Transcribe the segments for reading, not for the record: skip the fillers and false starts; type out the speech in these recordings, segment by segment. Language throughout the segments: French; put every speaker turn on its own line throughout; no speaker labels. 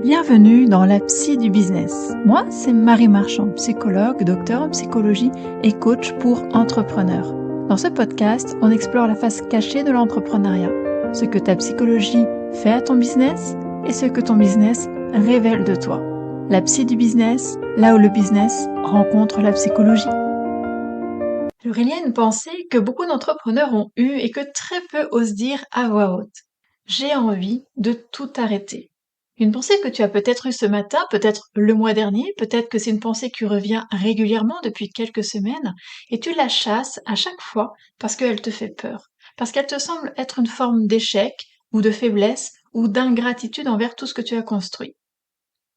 Bienvenue dans la psy du business. Moi, c'est Marie Marchand, psychologue, docteur en psychologie et coach pour entrepreneurs. Dans ce podcast, on explore la face cachée de l'entrepreneuriat, ce que ta psychologie fait à ton business et ce que ton business révèle de toi. La psy du business, là où le business rencontre la psychologie. Alors, il y a une pensée que beaucoup d'entrepreneurs ont eue et que très peu osent dire à voix haute. J'ai envie de tout arrêter. Une pensée que tu as peut-être eue ce matin, peut-être le mois dernier, peut-être que c'est une pensée qui revient régulièrement depuis quelques semaines, et tu la chasses à chaque fois parce qu'elle te fait peur, parce qu'elle te semble être une forme d'échec, ou de faiblesse, ou d'ingratitude envers tout ce que tu as construit.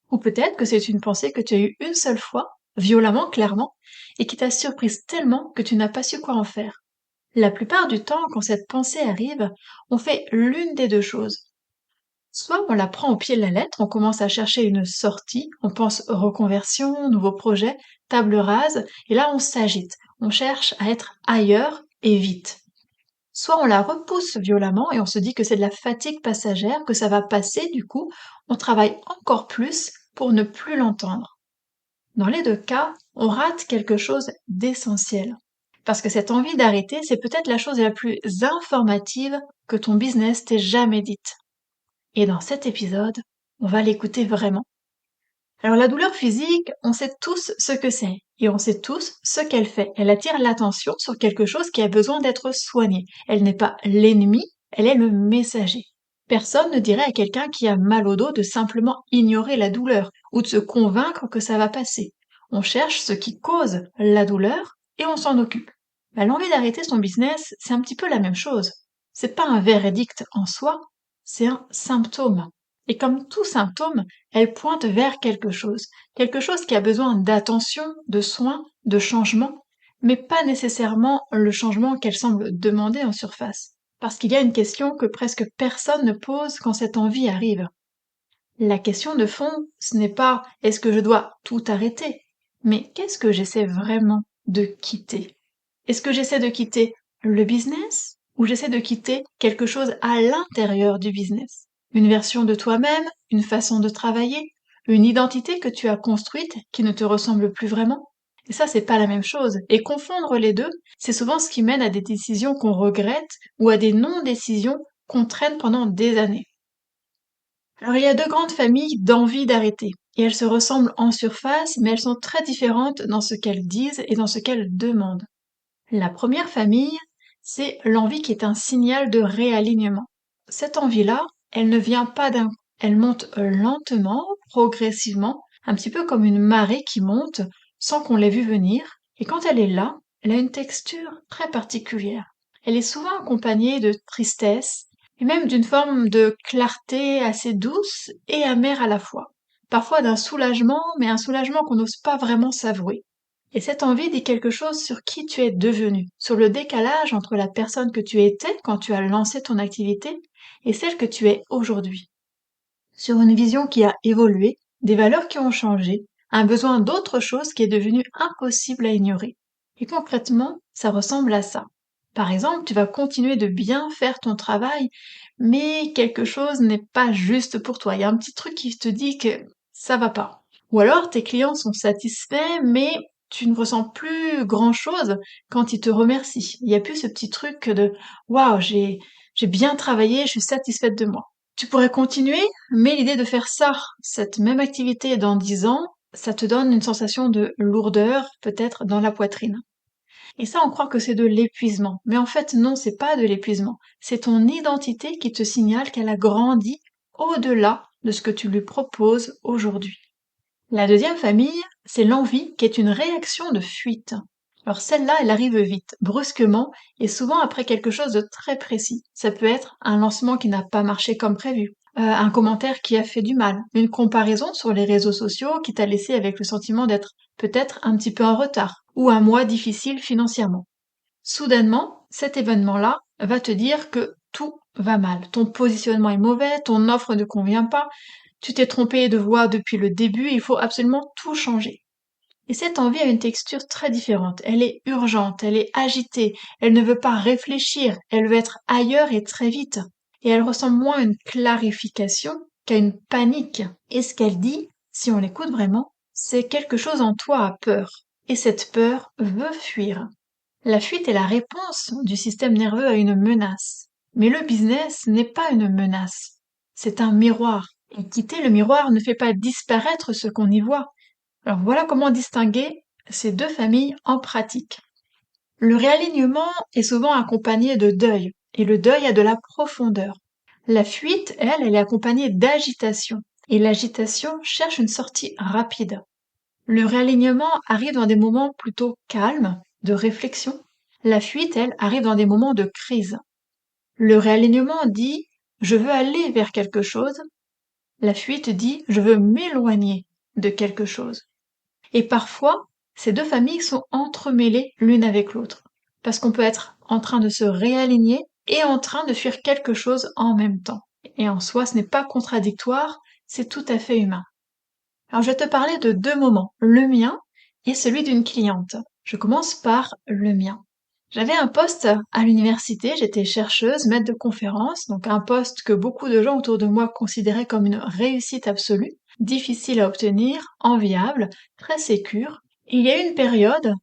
Ou peut-être que c'est une pensée que tu as eue une seule fois, violemment, clairement, et qui t'a surprise tellement que tu n'as pas su quoi en faire. La plupart du temps, quand cette pensée arrive, on fait l'une des deux choses. Soit on la prend au pied de la lettre, on commence à chercher une sortie, on pense reconversion, nouveau projet, table rase, et là on s'agite, on cherche à être ailleurs et vite. Soit on la repousse violemment et on se dit que c'est de la fatigue passagère, que ça va passer, du coup, on travaille encore plus pour ne plus l'entendre. Dans les deux cas, on rate quelque chose d'essentiel. Parce que cette envie d'arrêter, c'est peut-être la chose la plus informative que ton business t'ait jamais dite. Et dans cet épisode, on va l'écouter vraiment. Alors la douleur physique, on sait tous ce que c'est, et on sait tous ce qu'elle fait. Elle attire l'attention sur quelque chose qui a besoin d'être soigné. Elle n'est pas l'ennemi, elle est le messager. Personne ne dirait à quelqu'un qui a mal au dos de simplement ignorer la douleur, ou de se convaincre que ça va passer. On cherche ce qui cause la douleur, et on s'en occupe. L'envie d'arrêter son business, c'est un petit peu la même chose. C'est pas un verdict en soi, c'est un symptôme. Et comme tout symptôme, elle pointe vers quelque chose qui a besoin d'attention, de soins, de changement, mais pas nécessairement le changement qu'elle semble demander en surface. Parce qu'il y a une question que presque personne ne pose quand cette envie arrive. La question de fond, ce n'est pas est-ce que je dois tout arrêter, mais qu'est-ce que j'essaie vraiment de quitter? Est-ce que j'essaie de quitter le business ou j'essaie de quitter quelque chose à l'intérieur du business? Une version de toi-même, une façon de travailler, une identité que tu as construite qui ne te ressemble plus vraiment? Et ça, c'est pas la même chose. Et confondre les deux, c'est souvent ce qui mène à des décisions qu'on regrette ou à des non-décisions qu'on traîne pendant des années. Alors il y a deux grandes familles d'envie d'arrêter, et elles se ressemblent en surface, mais elles sont très différentes dans ce qu'elles disent et dans ce qu'elles demandent. La première famille, c'est l'envie qui est un signal de réalignement. Cette envie-là, elle ne vient pas d'un coup. Elle monte lentement, progressivement, un petit peu comme une marée qui monte sans qu'on l'ait vue venir, et quand elle est là, elle a une texture très particulière. Elle est souvent accompagnée de tristesse, et même d'une forme de clarté assez douce et amère à la fois. Parfois d'un soulagement, mais un soulagement qu'on n'ose pas vraiment s'avouer. Et cette envie dit quelque chose sur qui tu es devenu, sur le décalage entre la personne que tu étais quand tu as lancé ton activité et celle que tu es aujourd'hui. Sur une vision qui a évolué, des valeurs qui ont changé, un besoin d'autre chose qui est devenu impossible à ignorer. Et concrètement, ça ressemble à ça. Par exemple, tu vas continuer de bien faire ton travail, mais quelque chose n'est pas juste pour toi. Il y a un petit truc qui te dit que ça va pas. Ou alors tes clients sont satisfaits, mais tu ne ressens plus grand-chose quand ils te remercient. Il n'y a plus ce petit truc de waouh, j'ai bien travaillé, je suis satisfaite de moi. Tu pourrais continuer, mais l'idée de faire ça, cette même activité dans 10 ans, ça te donne une sensation de lourdeur, peut-être dans la poitrine. Et ça, on croit que c'est de l'épuisement. Mais en fait, non, c'est pas de l'épuisement. C'est ton identité qui te signale qu'elle a grandi au-delà de ce que tu lui proposes aujourd'hui. La deuxième famille, c'est l'envie qui est une réaction de fuite. Alors celle-là, elle arrive vite, brusquement, et souvent après quelque chose de très précis. Ça peut être un lancement qui n'a pas marché comme prévu, un commentaire qui a fait du mal, une comparaison sur les réseaux sociaux qui t'a laissé avec le sentiment d'être peut-être un petit peu en retard, ou un mois difficile financièrement. Soudainement, cet événement-là va te dire que tout va mal. Ton positionnement est mauvais, ton offre ne convient pas, tu t'es trompé de voie depuis le début, il faut absolument tout changer. Et cette envie a une texture très différente. Elle est urgente, elle est agitée, elle ne veut pas réfléchir, elle veut être ailleurs et très vite. Et elle ressemble moins à une clarification qui a une panique. Et ce qu'elle dit, si on l'écoute vraiment, c'est quelque chose en toi a peur. Et cette peur veut fuir. La fuite est la réponse du système nerveux à une menace. Mais le business n'est pas une menace. C'est un miroir. Et quitter le miroir ne fait pas disparaître ce qu'on y voit. Alors voilà comment distinguer ces deux familles en pratique. Le réalignement est souvent accompagné de deuil, et le deuil a de la profondeur. La fuite, elle est accompagnée d'agitation, et l'agitation cherche une sortie rapide. Le réalignement arrive dans des moments plutôt calmes, de réflexion. La fuite, elle, arrive dans des moments de crise. Le réalignement dit je veux aller vers quelque chose. La fuite dit je veux m'éloigner de quelque chose. Et parfois, ces deux familles sont entremêlées l'une avec l'autre. Parce qu'on peut être en train de se réaligner et en train de fuir quelque chose en même temps. Et en soi, ce n'est pas contradictoire, c'est tout à fait humain. Alors, je vais te parler de deux moments, le mien et celui d'une cliente. Je commence par le mien. J'avais un poste à l'université, j'étais chercheuse, maître de conférence, donc un poste que beaucoup de gens autour de moi considéraient comme une réussite absolue, difficile à obtenir, enviable, très sécure. Et il y a eu une période,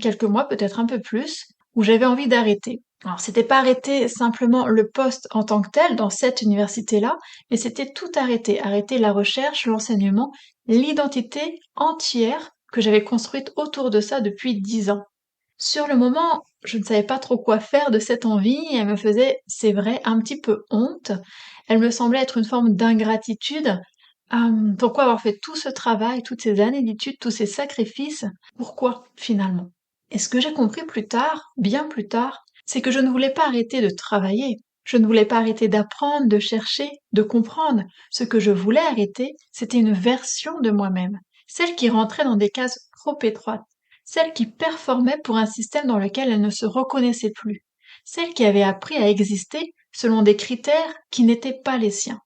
quelques mois, peut-être un peu plus, où j'avais envie d'arrêter. Alors, c'était pas arrêter simplement le poste en tant que tel dans cette université-là, mais c'était tout arrêter. Arrêter la recherche, l'enseignement, l'identité entière que j'avais construite autour de ça depuis 10 ans. Sur le moment, je ne savais pas trop quoi faire de cette envie, et elle me faisait, c'est vrai, un petit peu honte. Elle me semblait être une forme d'ingratitude. Pourquoi avoir fait tout ce travail, toutes ces années d'études, tous ces sacrifices? Pourquoi, finalement? Et ce que j'ai compris plus tard, bien plus tard, c'est que je ne voulais pas arrêter de travailler. Je ne voulais pas arrêter d'apprendre, de chercher, de comprendre. Ce que je voulais arrêter, c'était une version de moi-même, celle qui rentrait dans des cases trop étroites, celle qui performait pour un système dans lequel elle ne se reconnaissait plus, celle qui avait appris à exister selon des critères qui n'étaient pas les siens.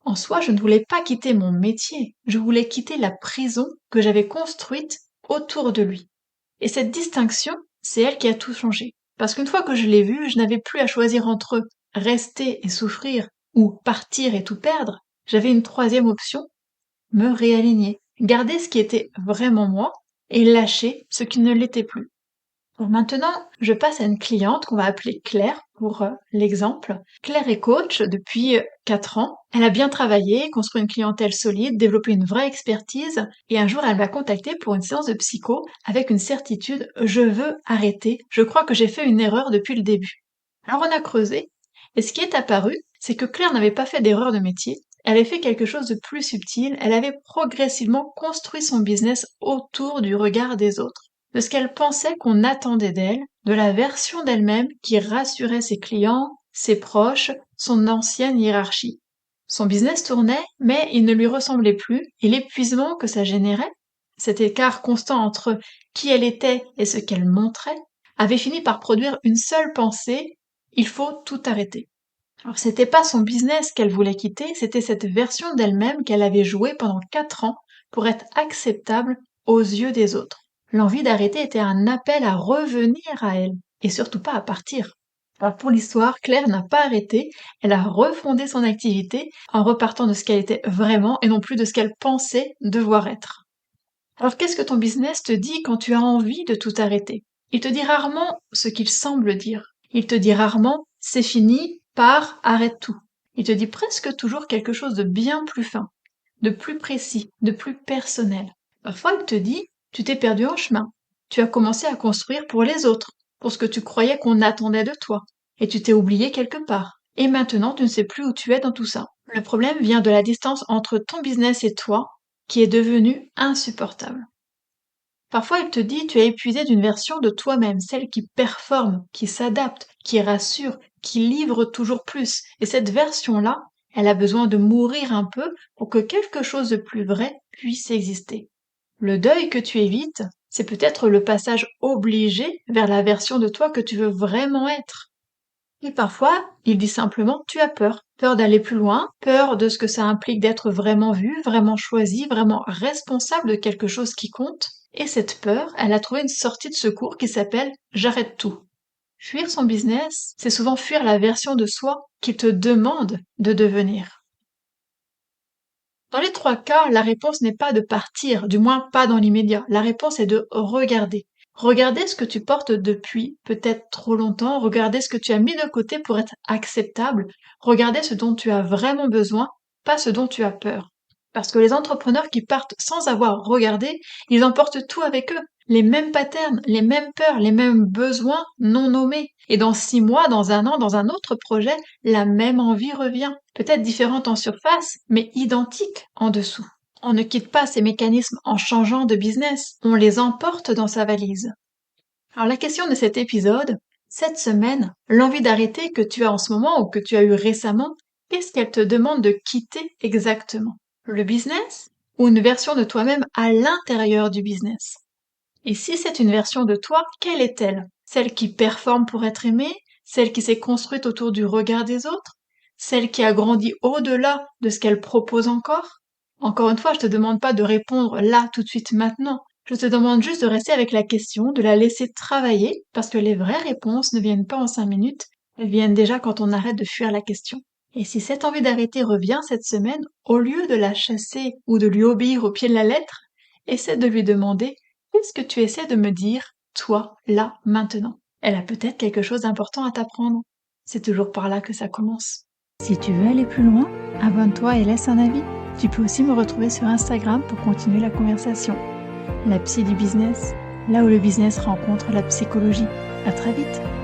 En soi, je ne voulais pas quitter mon métier, je voulais quitter la prison que j'avais construite autour de lui. Et cette distinction, c'est elle qui a tout changé. Parce qu'une fois que je l'ai vue, je n'avais plus à choisir entre rester et souffrir ou partir et tout perdre. J'avais une troisième option, me réaligner, garder ce qui était vraiment moi et lâcher ce qui ne l'était plus. Donc maintenant, je passe à une cliente qu'on va appeler Claire pour l'exemple. Claire est coach depuis 4 ans. Elle a bien travaillé, construit une clientèle solide, développé une vraie expertise et un jour elle m'a contactée pour une séance de psycho avec une certitude, je veux arrêter, je crois que j'ai fait une erreur depuis le début. Alors on a creusé et ce qui est apparu, c'est que Claire n'avait pas fait d'erreur de métier, elle avait fait quelque chose de plus subtil, elle avait progressivement construit son business autour du regard des autres, de ce qu'elle pensait qu'on attendait d'elle, de la version d'elle-même qui rassurait ses clients, ses proches, son ancienne hiérarchie. Son business tournait, mais il ne lui ressemblait plus, et l'épuisement que ça générait, cet écart constant entre qui elle était et ce qu'elle montrait, avait fini par produire une seule pensée, il faut tout arrêter. Alors c'était pas son business qu'elle voulait quitter, c'était cette version d'elle-même qu'elle avait jouée pendant 4 ans pour être acceptable aux yeux des autres. L'envie d'arrêter était un appel à revenir à elle, et surtout pas à partir. Alors pour l'histoire, Claire n'a pas arrêté, elle a refondé son activité en repartant de ce qu'elle était vraiment et non plus de ce qu'elle pensait devoir être. Alors qu'est-ce que ton business te dit quand tu as envie de tout arrêter? Il te dit rarement ce qu'il semble dire. Il te dit rarement c'est fini, pars, arrête tout. Il te dit presque toujours quelque chose de bien plus fin, de plus précis, de plus personnel. Parfois il te dit tu t'es perdu en chemin. Tu as commencé à construire pour les autres, pour ce que tu croyais qu'on attendait de toi, et tu t'es oublié quelque part. Et maintenant tu ne sais plus où tu es dans tout ça. Le problème vient de la distance entre ton business et toi, qui est devenue insupportable. Parfois, il te dit tu es épuisé d'une version de toi-même, celle qui performe, qui s'adapte, qui rassure, qui livre toujours plus. Et cette version-là, elle a besoin de mourir un peu pour que quelque chose de plus vrai puisse exister. Le deuil que tu évites, c'est peut-être le passage obligé vers la version de toi que tu veux vraiment être. Et parfois, il dit simplement tu as peur. Peur d'aller plus loin, peur de ce que ça implique d'être vraiment vu, vraiment choisi, vraiment responsable de quelque chose qui compte. Et cette peur, elle a trouvé une sortie de secours qui s'appelle j'arrête tout. Fuir son business, c'est souvent fuir la version de soi qu'il te demande de devenir. Dans les 3 cas, la réponse n'est pas de partir, du moins pas dans l'immédiat. La réponse est de regarder. Regarder ce que tu portes depuis peut-être trop longtemps, regarder ce que tu as mis de côté pour être acceptable, regarder ce dont tu as vraiment besoin, pas ce dont tu as peur. Parce que les entrepreneurs qui partent sans avoir regardé, ils emportent tout avec eux. Les mêmes patterns, les mêmes peurs, les mêmes besoins non nommés. Et dans 6 mois, dans 1 an, dans un autre projet, la même envie revient. Peut-être différente en surface, mais identique en dessous. On ne quitte pas ces mécanismes en changeant de business, on les emporte dans sa valise. Alors la question de cet épisode, cette semaine, l'envie d'arrêter que tu as en ce moment ou que tu as eu récemment, qu'est-ce qu'elle te demande de quitter exactement? Le business ou une version de toi-même à l'intérieur du business? Et si c'est une version de toi, quelle est-elle? Celle qui performe pour être aimée? Celle qui s'est construite autour du regard des autres? Celle qui a grandi au-delà de ce qu'elle propose encore? Encore une fois, je te demande pas de répondre là, tout de suite, maintenant. Je te demande juste de rester avec la question, de la laisser travailler, parce que les vraies réponses ne viennent pas en 5 minutes, elles viennent déjà quand on arrête de fuir la question. Et si cette envie d'arrêter revient cette semaine, au lieu de la chasser ou de lui obéir au pied de la lettre, essaie de lui demander: qu'est-ce que tu essaies de me dire, toi, là, maintenant? Elle a peut-être quelque chose d'important à t'apprendre. C'est toujours par là que ça commence. Si tu veux aller plus loin, abonne-toi et laisse un avis. Tu peux aussi me retrouver sur Instagram pour continuer la conversation. La psy du business, là où le business rencontre la psychologie. À très vite!